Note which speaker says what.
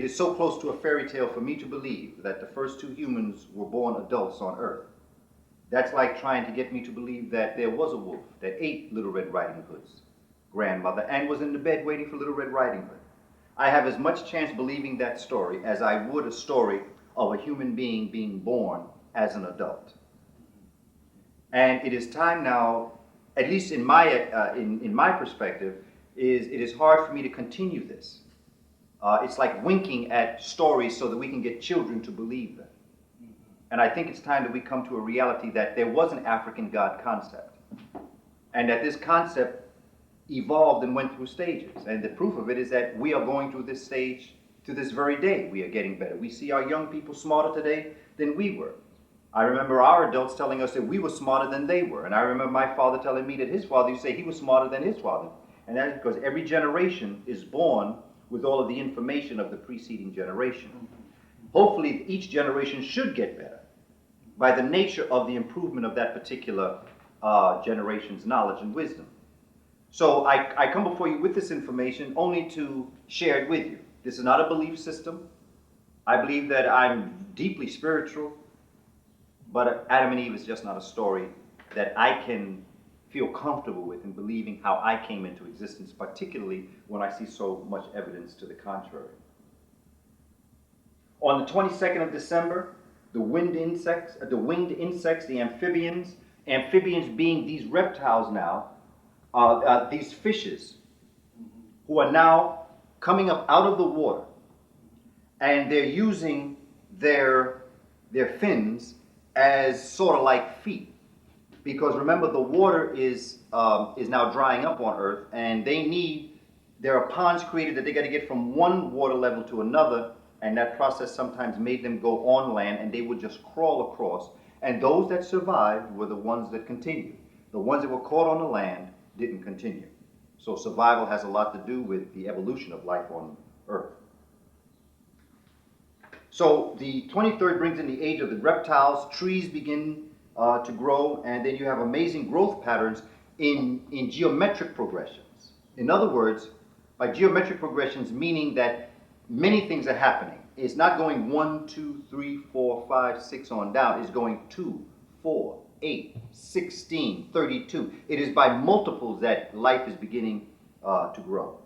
Speaker 1: It is so close to a fairy tale for me to believe that the first two humans were born adults on Earth. That's like trying to get me to believe that there was a wolf that ate Little Red Riding Hood's grandmother and was in the bed waiting for Little Red Riding Hood. I have as much chance believing that story as I would a story of a human being born as an adult. And it is time now, at least in my perspective, it is hard for me to continue this. It's like winking at stories so that we can get children to believe them. And I think it's time that we come to a reality that there was an African God concept, and that this concept evolved and went through stages. And the proof of it is that we are going through this stage to this very day. We are getting better. We see our young people smarter today than we were. I remember our adults telling us that we were smarter than they were. And I remember my father telling me that his father used to say he was smarter than his father. And that's because every generation is born with all of the information of the preceding generation. Hopefully, each generation should get better by the nature of the improvement of that particular generation's knowledge and wisdom. So I come before you with this information only to share it with you. This is not a belief system. I believe that I'm deeply spiritual, but Adam and Eve is just not a story that I can feel comfortable with in believing how I came into existence, particularly when I see so much evidence to the contrary. On the 22nd of December, the winged insects, the amphibians being these reptiles now, these fishes, who are now coming up out of the water, and they're using their fins as sort of like feet, because remember the water is now drying up on Earth, and there are ponds created that they got to get from one water level to another, and that process sometimes made them go on land, and they would just crawl across. And those that survived were the ones that continued. The ones that were caught on the land didn't continue. So survival has a lot to do with the evolution of life on Earth. So the 23rd brings in the age of the reptiles. Trees begin to grow, and then you have amazing growth patterns in geometric progressions. In other words, by geometric progressions, meaning that many things are happening. It's not going 1, 2, 3, 4, 5, 6 on down. It's going 2, 4, 8, 16, 32. It is by multiples that life is beginning to grow.